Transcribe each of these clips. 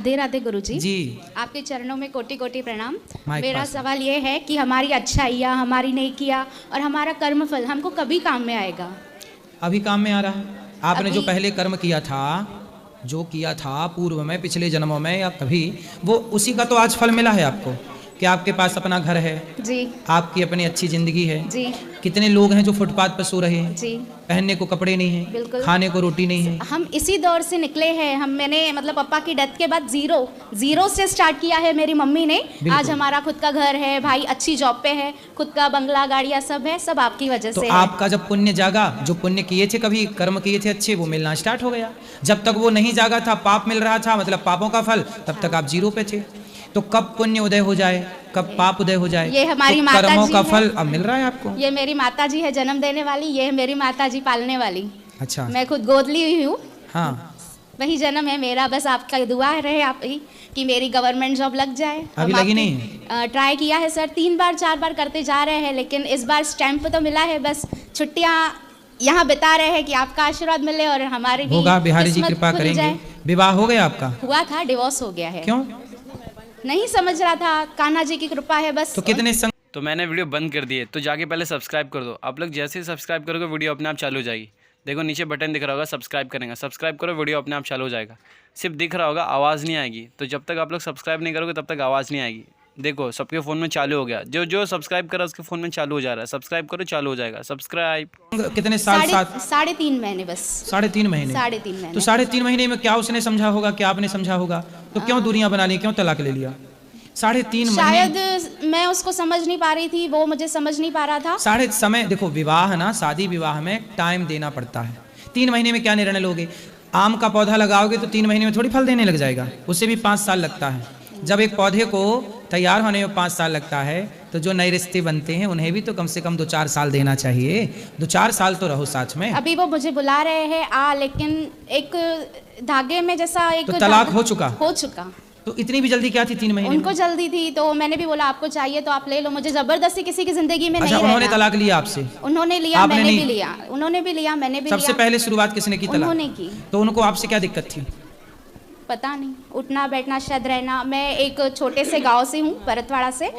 राधे राधे गुरुजी जी। आपके चरणों में कोटि कोटि प्रणाम। माइक मेरा पास। सवाल ये है कि हमारी अच्छाइयाँ, हमारी नेकियाँ और हमारा कर्मफल हमको कभी काम में आएगा? अभी काम में आ रहा है। आपने जो अभी- पहले कर्म किया था, जो किया था पूर्व में, पिछले जन्मों में या कभी, वो उसी का तो आज फल मिला है आपको कि आपके पास अपना घर है, जी आपकी अपनी अच्छी जिंदगी है। जी कितने लोग हैं जो फुटपाथ पर सो रहे हैं, जी पहनने को कपड़े नहीं है, बिल्कुल। खाने को रोटी नहीं है। हम इसी दौर से निकले हैं। मैंने मतलब पापा की डेथ के बाद जीरो से स्टार्ट किया है मेरी मम्मी ने। आज हमारा खुद का घर है, भाई अच्छी जॉब पे है, खुद का बंगला गाड़ियाँ सब है, सब आपकी वजह तो से आपका जब पुण्य जागा, जो पुण्य किए थे, कभी कर्म किए थे अच्छे, वो मिलना स्टार्ट हो गया। जब तक वो नहीं जागा था, पाप मिल रहा था, मतलब पापों का फल, तब तक आप जीरो पे थे। तो कब पुण्य उदय हो जाए, कब पाप उदय हो जाए, ये हमारी तो माता कर्मों जी का है। फल अब मिल रहा है आपको। ये मेरी माता जी है जन्म देने वाली, ये है मेरी माता जी पालने वाली। अच्छा। मैं खुद गोद ली हुई हूँ। हाँ। वही जन्म है मेरा। बस आपका दुआ रहे आपकी कि मेरी गवर्नमेंट जॉब लग जाए। अभी हम लगी आपकी- नहीं? ट्राई किया है सर, 3 बार 4 बार करते जा रहे हैं, लेकिन इस बार स्टैंप तो मिला है। बस छुट्टियाँ यहाँ बिता रहे हैं कि आपका आशीर्वाद मिले और हमारी भी होगा, बिहारी जी किस्मत कृपा खुल करेंगे। जाए। विवाह हो गया आपका? हुआ था, डिवोर्स हो गया है। क्यों? नहीं समझ रहा था, कान्हा जी की कृपा है बस। तो कितने तो मैंने वीडियो बंद कर दी है, तो जाके पहले सब्सक्राइब कर दो। आप लोग जैसे ही सब्सक्राइब करोगे वीडियो अपने आप चालू हो जाएगी। देखो नीचे बटन दिख रहा होगा, सब्सक्राइब करेंगे, सब्सक्राइब करो, वीडियो अपने आप चालू हो जाएगा। सिर्फ दिख रहा होगा, आवाज़ नहीं आएगी। तो जब तक आप लोग सब्सक्राइब नहीं करोगे तब तक आवाज़ नहीं आएगी। देखो सबके फ़ोन में चालू हो गया, जो जो सब्सक्राइब करा उसके फ़ोन में चालू हो जा रहा है। सब्सक्राइब करो, चालू हो जाएगा। सब्सक्राइब। कितने साल? साथ 3.5 महीने बस। 3.5 महीने। 3.5 महीने। तो 3.5 महीने में क्या उसने समझा होगा, क्या आपने समझा होगा? तो क्यों दूरियां बना ली, क्यों तलाक ले लिया? 3.5 महीने। शायद मैं उसको समझ नहीं पा रही थी, वो मुझे समझ नहीं पा रहा था। साढ़े समय देखो, विवाह ना, शादी विवाह में टाइम देना पड़ता है। 3 महीने में क्या निर्णय लोगे? आम का पौधा लगाओगे तो 3 महीने में थोड़ी फल देने लग जाएगा, उससे भी 5 साल लगता है। जब एक पौधे को तैयार होने में 5 साल लगता है, तो जो नए रिश्ते बनते हैं उन्हें भी तो कम से कम 2-4 साल देना चाहिए। 2-4 साल तो रहो साथ में। अभी वो मुझे बुला रहे हैं लेकिन एक धागे में जैसा एक तो तलाक हो चुका? हो चुका। तो इतनी भी जल्दी क्या थी 3 महीने उनको में? जल्दी थी, तो मैंने भी बोला आपको चाहिए तो आप ले लो, मुझे जबरदस्ती किसी की जिंदगी में अच्छा, नहीं उन्होंने रहना। तलाक लिया आपसे? उन्होंने लिया, आपने मैंने नहीं? भी लिया। उन्होंने भी लिया, मैंने भी सबसे लिया। पहले शुरुआत किसने की? तलाक उन्होंने की। तो उनको आपसे क्या दिक्कत थी? पता नहीं, उठना बैठना शायद रहना। मैं एक छोटे से गांव से हूँ, भरतवाड़ा से,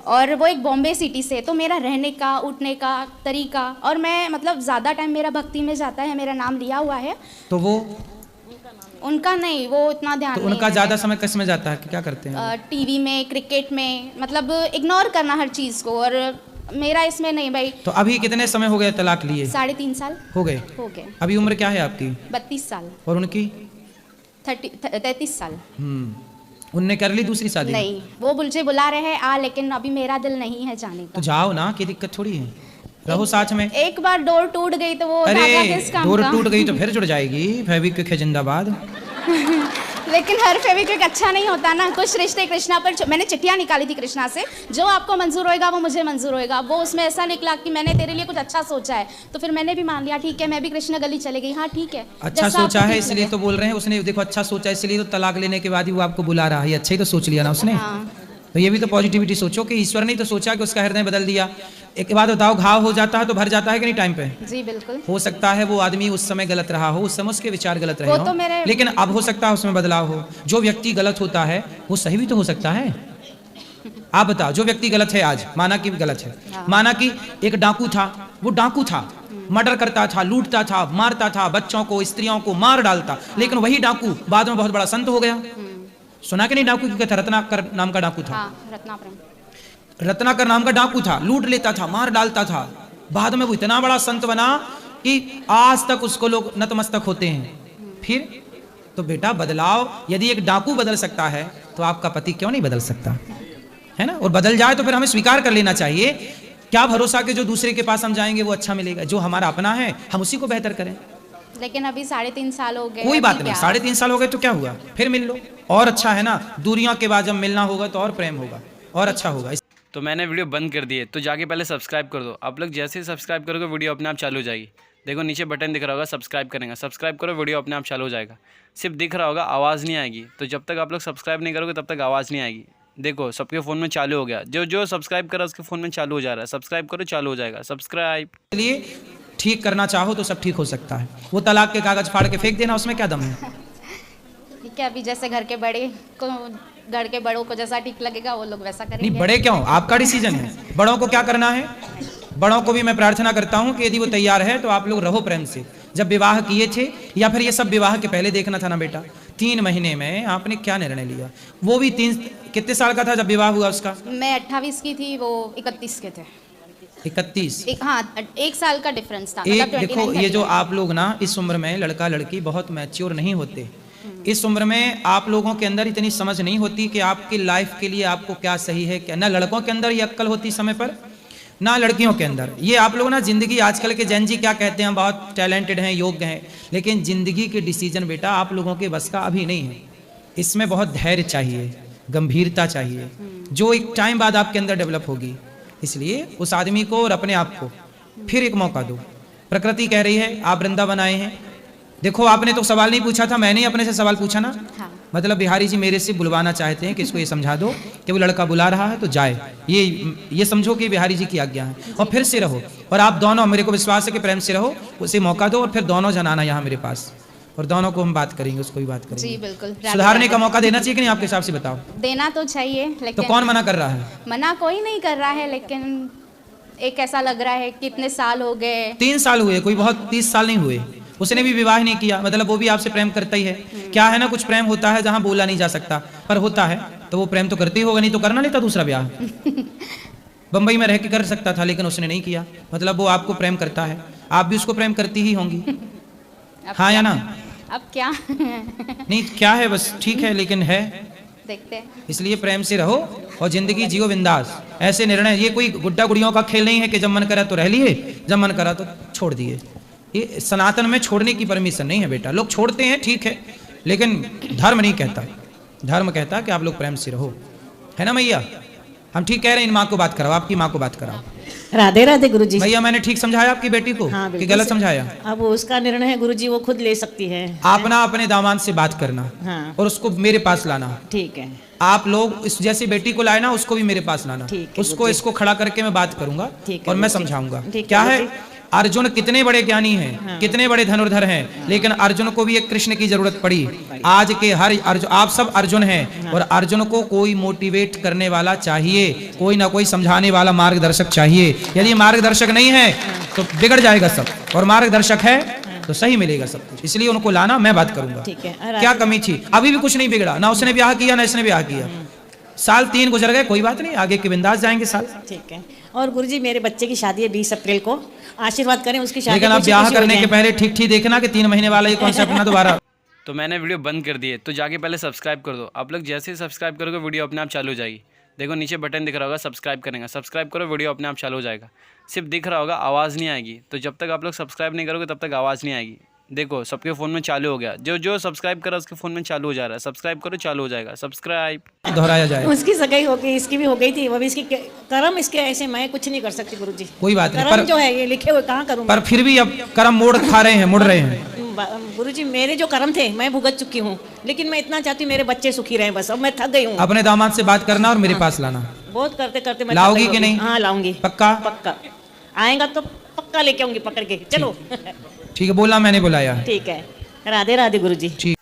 और वो एक बॉम्बे सिटी से। तो मेरा रहने का, उठने का तरीका, और मैं मतलब ज़्यादा टाइम मेरा भक्ति में जाता है, मेरा नाम लिया हुआ है। तो वो उनका नहीं, वो इतना ध्यान तो नहीं उनका है। ज़्यादा समय किस में जाता है, क्या करते हैं? टीवी में, क्रिकेट में, मतलब इग्नोर करना हर चीज़ को। और मेरा इसमें नहीं भाई। तो अभी कितने समय हो गए तलाक लिए? 3.5 साल हो गए। हो गए। अभी उम्र क्या है आपकी? 32 साल। और उनकी? 33 साल। उनने कर ली दूसरी शादी? नहीं, वो मुझे बुला रहे हैं लेकिन अभी मेरा दिल नहीं है जाने तो का। जाओ ना, क्या दिक्कत थोड़ी है, रहो साथ में। एक बार डोर टूट गई तो वो धागा अरे किस काम डोर का? टूट गई तो फिर जुड़ जाएगी। फेविक्विक है जिंदाबाद। लेकिन हर फेविक्विक अच्छा नहीं होता ना। कुछ रिश्ते कृष्णा पर मैंने चिट्ठियाँ निकाली थी कृष्णा से, जो आपको मंजूर होएगा वो मुझे मंजूर होएगा। वो उसमें ऐसा निकला कि मैंने तेरे लिए कुछ अच्छा सोचा है, तो फिर मैंने भी मान लिया, ठीक है, मैं भी कृष्ण गली चले गई। हाँ ठीक है, अच्छा जैसा सोचा आपको है ठीक इसलिए लगे। तो बोल रहे हैं। उसने देखो अच्छा सोचा इसलिए तो तलाक लेने के बाद ही वो आपको बुला रहा है। अच्छा ही तो सोच लिया ना उसने। हाँ। तो ये भी तो पॉजिटिविटी सोचो कि ईश्वर ने तो सोचा कि उसका हृदय बदल दिया। एक बात बताओ, घाव हो जाता है तो भर जाता है कि नहीं टाइम पे? जी बिल्कुल। हो सकता है वो आदमी उस समय गलत रहा हो, उस समय उसके विचार गलत रहे वो हो, तो मेरे- लेकिन अब हो सकता है उसमें बदलाव हो। जो व्यक्ति गलत होता है वो सही भी तो हो सकता है। आप बताओ, जो व्यक्ति गलत है आज, माना कि गलत है, हाँ। माना कि एक डाकू था, वो डाकू था, मर्डर करता था, लूटता था, मारता था, बच्चों को, स्त्रियों को मार डालता, लेकिन वही डाकू बाद में बहुत बड़ा संत हो गया। सुना कि नहीं डाकू की कथा? रत्नाकर नाम का डाकू था। हाँ, रत्नापुरम। रत्नाकर नाम का डाकू था, लूट लेता था, मार डालता था। बाद में वो इतना बड़ा संत बना कि आज तक उसको लोग नतमस्तक होते हैं। फिर तो बेटा बदलाव, यदि एक डाकू बदल सकता है तो आपका पति क्यों नहीं बदल सकता है ना? और बदल जाए तो फिर हमें स्वीकार कर लेना चाहिए। क्या भरोसा कि जो दूसरे के पास हम जाएंगे वो अच्छा मिलेगा? जो हमारा अपना है हम उसी को बेहतर करें। लेकिन अभी 3.5 साल हो गए। कोई अभी बात नहीं, क्या? 3.5 साल हो गए तो क्या हुआ, फिर मिल लो, और अच्छा है ना। दूरियों के बाद जब मिलना होगा तो और प्रेम होगा और अच्छा होगा। तो मैंने वीडियो बंद कर दी है, तो जाके पहले सब्सक्राइब कर दो। आप लोग जैसे ही सब्सक्राइब करोगे वीडियो अपने आप चालू हो जाएगी। देखो नीचे बटन दिख रहा होगा, सब्सक्राइब करेंगे, सब्सक्राइब करो, वीडियो अपने आप चालू हो जाएगा। सिर्फ दिख रहा होगा, आवाज़ नहीं आएगी। तो जब तक आप लोग सब्सक्राइब नहीं करोगे तब तक आवाज़ नहीं आएगी। देखो सबके फ़ोन में चालू हो गया, जो जो सब्सक्राइब करा उसके फ़ोन में चालू हो जा रहा है। सब्सक्राइब करो, चालू हो जाएगा। सब्सक्राइब। इसलिए ठीक करना चाहो तो सब ठीक हो सकता है। वो तलाक के कागज फाड़ के फेंक देना, उसमें क्या दम है? ठीक है, अभी जैसे घर के बड़ों को जैसा ठीक लगेगा वो लोग वैसा नहीं, करेंगे। बड़े क्यों, आपका डिसीजन है, बड़ों को क्या करना है। बड़ों को भी मैं प्रार्थना करता हूं कि यदि वो तैयार है तो आप लोग रहो प्रेम से। जब विवाह किए थे, या फिर ये सब विवाह के पहले देखना था ना बेटा, 3 महीने में आपने क्या निर्णय लिया। वो भी कितने साल का था जब विवाह हुआ उसका। मैं 28 की थी, वो 31 के थे। 31। हाँ, 1 साल का डिफरेंस था। एक मतलब 29 देखो, ये जो 39। आप लोग ना इस उम्र में लड़का लड़की बहुत मैच्योर नहीं होते। इस उम्र में आप लोगों के अंदर इतनी समझ नहीं होती कि आपकी लाइफ के लिए आपको क्या सही है क्या। ना लड़कों के अंदर ये अक्ल होती समय पर, ना लड़कियों के अंदर। ये आप लोग ना जिंदगी, आजकल के जेन जी क्या कहते हैं, बहुत टैलेंटेड हैं, योग्य हैं, लेकिन जिंदगी के डिसीजन बेटा आप लोगों के बस का अभी नहीं है। इसमें बहुत धैर्य चाहिए, गंभीरता चाहिए, जो एक टाइम बाद आपके अंदर डेवलप होगी। इसलिए उस आदमी को और अपने आप को फिर एक मौका दो। प्रकृति कह रही है, आप वृंदावन आए हैं। देखो, आपने तो सवाल नहीं पूछा था, मैंने अपने से सवाल पूछा ना। हाँ। मतलब बिहारी जी मेरे से बुलवाना चाहते हैं कि इसको ये समझा दो कि वो लड़का बुला रहा है तो जाए। ये समझो कि बिहारी जी की आज्ञा है, और फिर से रहो। और आप दोनों, मेरे को विश्वास है कि प्रेम से रहो, उसे मौका दो, और फिर दोनों जन आना यहाँ मेरे पास, और दोनों को हम बात करेंगे, उसको भी बात करेंगे। जी बिल्कुल। सुधारने का मौका देना चाहिए कि नहीं, आपके हिसाब से बताओ। देना तो चाहिए, तो लेकिन कौन मना कर रहा है। मना कोई नहीं कर रहा है, लेकिन एक ऐसा लग रहा है कितने साल हो गए। 3 साल हुए, कोई बहुत 30 साल नहीं हुए। उसने भी विवाह नहीं किया, मतलब वो भी आपसे प्रेम करता ही है। क्या है ना, कुछ प्रेम होता है जहाँ बोला नहीं जा सकता, पर होता है तो वो प्रेम तो करती होगा, नहीं तो करना लेता दूसरा ब्याह। बंबई में रह के कर सकता था, लेकिन उसने नहीं किया, मतलब वो आपको प्रेम करता है। आप भी उसको प्रेम करती ही होंगी, हाँ या ना। अब क्या नहीं क्या है, बस ठीक है, लेकिन है, देखते हैं। इसलिए प्रेम से रहो और जिंदगी जियो बिंदास। ऐसे निर्णय, ये कोई गुड्डा गुड़ियों का खेल नहीं है कि जब मन करा तो रह लिए, जब मन करा तो छोड़ दिए। ये सनातन में छोड़ने की परमिशन नहीं है बेटा। लोग छोड़ते हैं, ठीक है, लेकिन धर्म नहीं कहता। धर्म कहता है कि आप लोग प्रेम से रहो, है ना मैया। हम ठीक कह रहे हैं, इन माँ को बात कराओ, आपकी माँ को बात कराओ। राधे राधे गुरुजी। भैया मैंने ठीक समझाया आपकी बेटी को, हाँ, कि गलत समझाया। अब उसका निर्णय है गुरुजी, वो खुद ले सकती है। आप ना अपने दामाद से बात करना, हाँ। और उसको मेरे पास लाना। ठीक है। आप लोग इस जैसी बेटी को लाए ना, उसको भी मेरे पास लाना। ठीक है, उसको इसको खड़ा करके मैं बात करूंगा, ठीक है, और मैं गुरुजी। समझाऊंगा। ठीक है, क्या है, गुरुजी। अर्जुन कितने बड़े ज्ञानी हैं, हाँ। कितने बड़े धनुर्धर हैं, लेकिन अर्जुन को भी एक कृष्ण की जरूरत पड़ी। आज के हर अर्जुन, आप सब अर्जुन हैं, और अर्जुन को कोई मोटिवेट करने वाला चाहिए, कोई ना कोई समझाने वाला मार्गदर्शक चाहिए। यदि मार्गदर्शक नहीं है तो बिगड़ जाएगा सब, और मार्गदर्शक है तो सही मिलेगा सब कुछ। इसलिए उनको लाना, मैं बात करूंगा। ठीक है। क्या कमी थी, अभी भी कुछ नहीं बिगड़ा, ना उसने ब्याह किया ना इसने ब्याह किया। साल 3 गुजर गए, कोई बात नहीं, आगे के बिंदास जाएंगे साल। ठीक है। और गुरुजी मेरे बच्चे की शादी है 20 अप्रैल को, आशीर्वाद करें उसकी शादी। लेकिन आप ब्याह करने के पहले ठीक ठीक देखना कि 3 महीने वाला ये कॉन्सेप्ट ना दोबारा। तो मैंने वीडियो बंद कर दी है, तो जाके पहले सब्सक्राइब कर दो। आप लोग जैसे ही सब्सक्राइब करोगे वीडियो अपने आप चालू हो जाएगी। देखो नीचे बटन दिख रहा होगा, सब्सक्राइब करेंगे, सब्सक्राइब करो, वीडियो अपने आप चालू हो जाएगा। सिर्फ दिख रहा होगा, आवाज़ नहीं आएगी। तो जब तक आप लोग सब्सक्राइब नहीं करोगे तब तक आवाज़ नहीं आएगी। देखो सबके फ़ोन में चालू हो गया, जो सब्सक्राइब करा उसके फ़ोन में चालू हो जा रहा है। सब्सक्राइब करो, चालू हो जाएगा सब्सक्राइब। दोहराया जाए। उसकी सगाई हो गई, इसकी भी हो गई थी, वो भी इसकी कर्म इसके ऐसे, मैं कुछ नहीं कर सकती गुरुजी। कोई बात नहीं, कर्म पर जो है ये लिखे हुए कहाँ करूँगा। पर फिर भी अब कर्म मोड़ खा रहे हैं, मुड़ रहे हैं। गुरुजी मेरे जो कर्म थे मैं भुगत चुकी हूँ, लेकिन मैं इतना चाहती हूँ मेरे बच्चे सुखी रहें, बस अब मैं थक गई हूँ। अपने दामाद से बात करना और मेरे पास लाना। बहुत करते करते मैं लाओगी थक गई कि नहीं? हूँ। हाँ लाऊंगी, पक्का? पक्का आएगा तो पक्का लेके आऊंगी पकड़ के। चलो ठीक है, बोला मैंने बुलाया। ठीक है। राधे राधे गुरुजी। ठीक।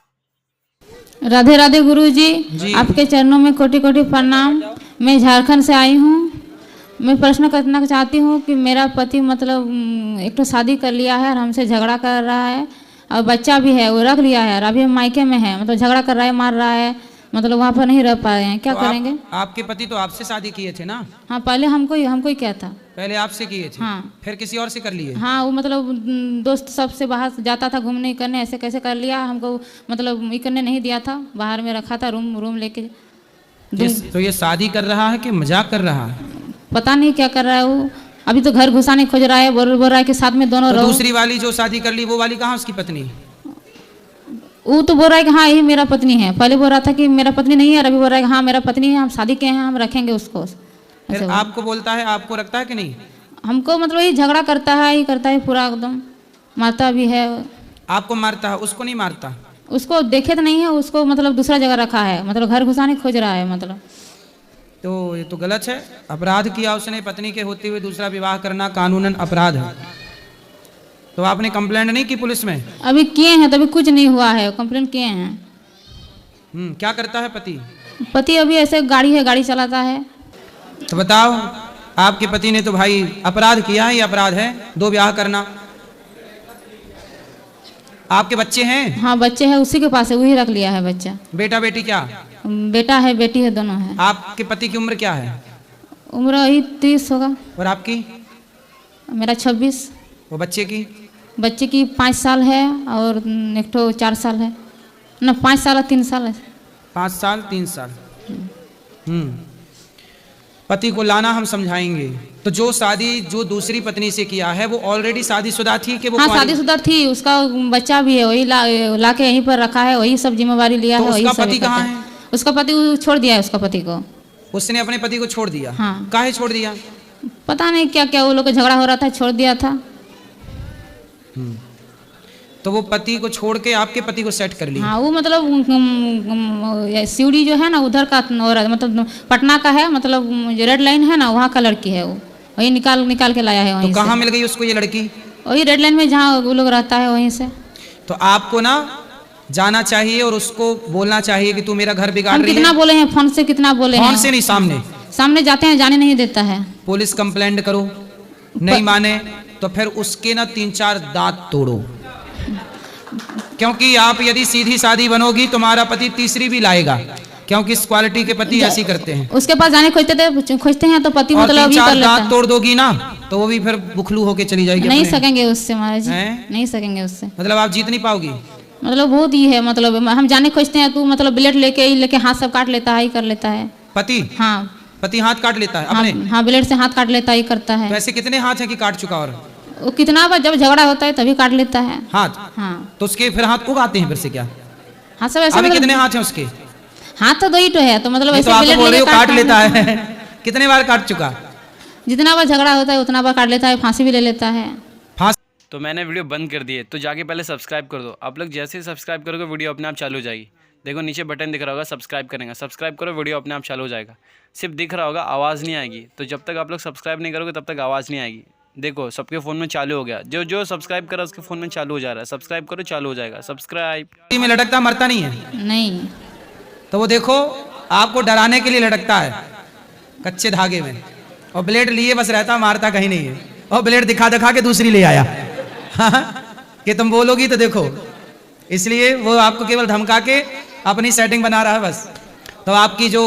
राधे राधे गुरु जी। जी, आपके चरणों में कोटि कोटि प्रणाम। मैं झारखंड से आई हूँ। मैं प्रश्न करना चाहती हूँ कि मेरा पति मतलब एक तो शादी कर लिया है और हमसे झगड़ा कर रहा है, और बच्चा भी है, वो रख लिया है, और अभी मायके में है, मतलब झगड़ा कर रहा है, मार रहा है, मतलब वहाँ पर नहीं रह पा रहे हैं। क्या तो करेंगे? आपके पति तो आपसे शादी किए थे ना? हाँ, पहले हमको ही क्या था, पहले आपसे किए थे, हाँ। फिर किसी और से कर लिए? हाँ, वो मतलब दोस्त सबसे बाहर जाता था घूमने करने, ऐसे कैसे कर लिया हमको, मतलब ये करने नहीं दिया था, बाहर में रखा था रूम लेके। तो ये शादी कर रहा है कि मजाक कर रहा है? पता नहीं क्या कर रहा है वो। अभी तो घर घुसाने खोज रहा है, बोल रहा है कि साथ में दोनों तो रहो। दूसरी वाली जो शादी कर ली वो वाली कहाँ उसकी पत्नी? वो तो बोल रहा है कि हाँ यही मेरा पत्नी है। पहले बोल रहा था कि मेरा पत्नी नहीं है, और अभी बोल रहा है कि हाँ मेरा पत्नी है, हम शादी किए हैं, हम रखेंगे उसको। फिर आपको बोलता है, आपको रखता है कि नहीं? हमको मतलब ये झगड़ा करता है, ये करता है पूरा एकदम, मारता भी है। आपको मारता है, उसको नहीं मारता? उसको देखे तो नहीं है, उसको मतलब दूसरा जगह रखा है, मतलब घर घुसाने खोज रहा है मतलब। तो ये तो गलत है, अपराध किया उसने। पत्नी के होते हुए दूसरा विवाह करना कानूनन अपराध है। तो आपने कंप्लेंट नहीं की पुलिस में? अभी किए हैं, तभी कुछ नहीं हुआ है, कंप्लेन किए हैं। क्या करता है पति? पति अभी ऐसे गाड़ी है, गाड़ी चलाता है। तो बताओ, आपके पति ने तो भाई अपराध किया है, ये अपराध है 2 ब्याह करना। आपके बच्चे हैं? हाँ बच्चे हैं, उसी के पास है, वही रख लिया है बच्चा। बेटा बेटी क्या? बेटा है, बेटी है, दोनों है। आपके पति की उम्र क्या है? उम्र वही 30 होगा। और आपकी? मेरा 26। वो बच्चे की? बच्चे की 5 साल है और एक ठो 4 साल है ना, 5 साल और 3 साल है। 5 साल 3 साल। पति को लाना हम समझाएंगे। तो जो शादी जो दूसरी पत्नी से किया है वो ऑलरेडी शादीशुदा थी कि वो? हाँ शादीशुदा थी, उसका बच्चा भी है, वही ला के यहीं पर रखा है, वही सब जिम्मेवारी लिया तो है। वही उसका सब पति कहाँ है? उसका पति छोड़ दिया है, उसका पति को। उसने अपने पति को छोड़ दिया? हाँ। काहे छोड़ दिया? पता नहीं क्या क्या वो लोग का झगड़ा हो रहा था, छोड़ दिया था। तो वो पति को छोड़ के आपके पति को सेट कर लिया? हाँ वो मतलब सीढ़ी जो है ना उधर का औरत, मतलब पटना का है, मतलब जो रेड लाइन है ना वहाँ का लड़की है, वो वही निकाल के लाया है वहीं तो कहाँ से। मिल गई उसको ये लड़की? वही रेड लाइन में जहाँ वो लोग रहता है वहीं से। तो आपको ना जाना चाहिए और उसको बोलना चाहिए कि तू मेरा घर बिगाड़ हम रही कितना है। बोले हैं, फोन से कितना बोले हैं। फोन से नहीं, सामने सामने जाते हैं, जाने नहीं देता है। पुलिस कंप्लेंट करो, नहीं माने तो फिर उसके ना 3-4 दांत तोड़ो। क्योंकि आप यदि सीधी सादी बनोगी तुम्हारा पति तीसरी भी लाएगा, क्योंकि इस क्वालिटी के पति ऐसी करते हैं। उसके पास जाने खोजते हैं तो पति और मतलब अभी 3-4 कर लेता दांत है। तोड़ दोगी ना तो वो भी फिर बुखलू होके चली जाएगी। नहीं अपने। सकेंगे उससे महाराज जी, हैं? नहीं सकेंगे उससे। मतलब आप जीत नहीं पाओगी? मतलब बहुत ही है, मतलब हम जाने खोजते हैं तो मतलब ब्लेड लेके हाथ सब काट लेता है, ही कर लेता है। पति? हाँ पति हाथ काट लेता है हाँ, अपने? हाँ ब्लेड से हाथ काट लेता ही करता है। तो ऐसे कितने हाथ हैं कि काट चुका? और वो कितना बार जब झगड़ा होता है तभी काट लेता है हाथ? हाँ। तो उसके फिर हाथ उगाते हैं फिर से क्या? हाँ सब ऐसे अभी मतलब कितने हाथ हैं उसके? हाथ तो 2 ही तो है, तो मतलब नहीं, तो ऐसे आप तो ब्लेड बोल रहे हो लेके काट लेता है। कितने बार काट चुका? जितना बार झगड़ा होता है उतना बार काट लेता है, फांसी भी ले लेता है। फांस तो मैंने वीडियो बंद कर दी है, तो जाके पहले सब्सक्राइब कर दो। आप लोग जैसे ही सब्सक्राइब करोगे वीडियो अपने आप चालू हो जाएगी। देखो नीचे बटन दिख रहा होगा, सब्सक्राइब करेंगे, सब्सक्राइब करो, वीडियो अपने आप चालू हो जाएगा। सिर्फ दिख रहा होगा, आवाज़ नहीं आएगी। तो जब तक आप लोग सब्सक्राइब नहीं करोगे तब तक आवाज़ नहीं आएगी। देखो सबके फ़ोन में चालू हो गया, जो सब्सक्राइब करा उसके फ़ोन में चालू हो जा रहा है। सब्सक्राइब करो, चालू हो जाएगा। सब्सक्राइब में लटकता मरता नहीं है। नहीं तो वो देखो आपको डराने के लिए लटकता है कच्चे धागे में, और ब्लेड लिए बस रहता, मारता कहीं नहीं है। और ब्लेड दिखा के दूसरी ले आया कि तुम बोलोगी तो देखो, इसलिए वो आपको केवल धमका के अपनी सेटिंग बना रहा है बस। तो आपकी जो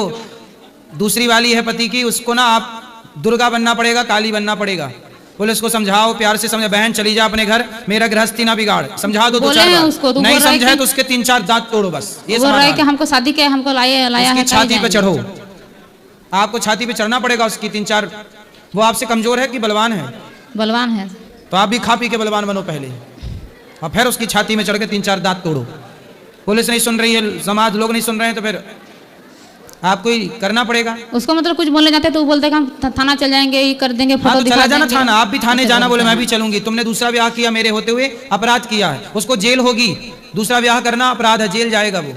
दूसरी वाली है पति की, उसको ना आप दुर्गा बनना पड़ेगा, काली बनना पड़ेगा। पुलिस को समझाओ, प्यार से समझा, बहन चली जा अपने घर, मेरा गृहस्थी ना बिगाड़। समझा दो 2-4 बार। उसको, तो नहीं बोल रहा है समझा कि- तो उसके 3-4 दांत तोड़ो बस। ये बोल रहा है कि समाधान। हमको शादी किया, हमको लाया है उसकी कहीं छाती पे जाएंगे। चढ़ो, आपको छाती पे चढ़ना पड़ेगा उसकी 3-4। वो आपसे कमजोर है कि बलवान है? बलवान है। तो आप भी खा पी के बलवान बनो पहले, और फिर उसकी छाती में चढ़ के 3-4 दांत तोड़ो। पुलिस नहीं सुन रही है, समाज लोग नहीं सुन रहे हैं, तो फिर आपको ही करना पड़ेगा। उसको मतलब कुछ बोलने जाते हैं तो वो बोलते हैं कि हम थाना चल जाएंगे, ये कर देंगे, हाँ फोटो तो दिखा चला जाना देंगे। थाना, आप भी थाने जाना, बोले मैं भी चलूंगी। तुमने दूसरा ब्याह किया मेरे होते हुए, अपराध किया है, उसको जेल होगी। दूसरा ब्याह करना अपराध है, जेल जाएगा वो।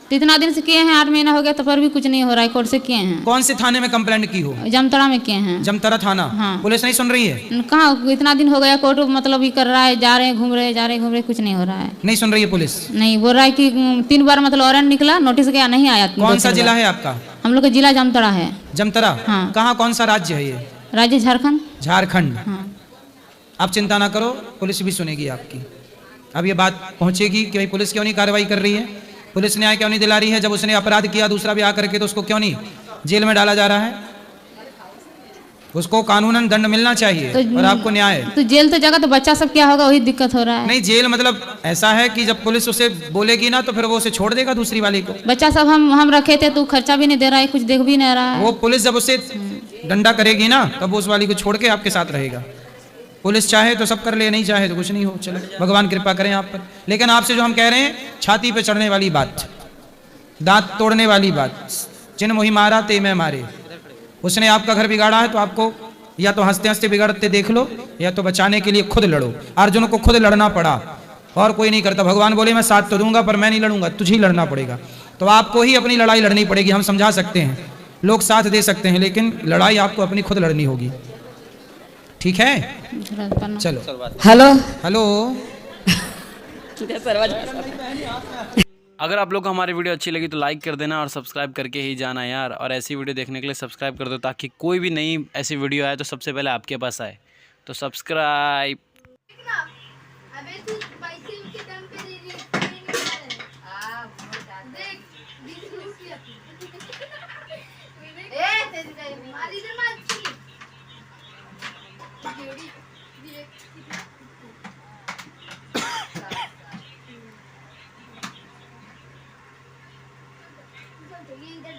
तो इतना दिन से किए हैं, 8 महीना हो गया, तो पर भी कुछ नहीं हो रहा है। कोर्ट से किए हैं, कौन से थाने में कंप्लेंट की हो? जामताड़ा में किए हैं। जमतारा थाना। हाँ। पुलिस नहीं सुन रही है? कहाँ इतना दिन हो गया, कोर्ट मतलब ये कर रहा है, जा रहे हैं घूम रहे, जा रहे हैं घूम रहे, कुछ नहीं हो रहा है। नहीं सुन रही है पुलिस? नहीं, बोल रहा है कि 3 बार मतलब वारंट निकला, नोटिस गया, नहीं आया। कौन सा जिला है आपका? हम लोग का जिला जामताड़ा है। जमतारा? हाँ। कहाँ, कौन सा राज्य है ये? राज्य झारखंड। झारखंड। हाँ। आप चिंता ना करो, पुलिस भी सुनेगी आपकी। अब ये बात पहुंचेगी कि भाई पुलिस क्यों नहीं कार्रवाई कर रही है, पुलिस न्याय क्यों नहीं दिला रही है। जब उसने अपराध किया दूसरा ब्याह करके, तो उसको क्यों नहीं जेल में डाला जा रहा है? उसको कानूनन दंड मिलना चाहिए, तो और आपको न्याय। तो जेल तो जगह, तो बच्चा सब क्या होगा, वही दिक्कत हो रहा है। नहीं, जेल मतलब ऐसा है कि जब पुलिस उसे बोलेगी ना तो फिर वो उसे छोड़ देगा दूसरी वाली को। बच्चा सब हम रखे थे, तो खर्चा भी नहीं दे रहा है, कुछ देख भी नहीं रहा है। वो पुलिस जब उसे डंडा करेगी ना तब वो उस वाली को छोड़ के आपके साथ रहेगा। पुलिस चाहे तो सब कर ले, नहीं चाहे तो कुछ नहीं हो, चलो भगवान कृपा करें आप पर। लेकिन आपसे जो हम कह रहे हैं, छाती पे चढ़ने वाली बात, दांत तोड़ने वाली बात, जिन मोही मारा ते मैं मारे, उसने आपका घर बिगाड़ा है तो आपको या तो हंसते हंसते बिगाड़ते देख लो, या तो बचाने के लिए खुद लड़ो। अर्जुन को खुद लड़ना पड़ा, और कोई नहीं करता। भगवान बोले मैं साथ तो दूंगा पर मैं नहीं लड़ूंगा, तुझे ही लड़ना पड़ेगा। तो आपको ही अपनी लड़ाई लड़नी पड़ेगी। हम समझा सकते हैं, लोग साथ दे सकते हैं, लेकिन लड़ाई आपको अपनी खुद लड़नी होगी। ठीक है, चलो। Hello hello. अगर आप लोग को हमारी वीडियो अच्छी लगी तो लाइक कर देना और सब्सक्राइब करके ही जाना यार। और ऐसी वीडियो देखने के लिए सब्सक्राइब कर दो ताकि कोई भी नई ऐसी वीडियो आए तो सबसे पहले आपके पास आए। तो सब्सक्राइब। अबे तू पैसे के दम पे दे रही हां देख ए तेरी मारी दे माची जोड़ी ये इधर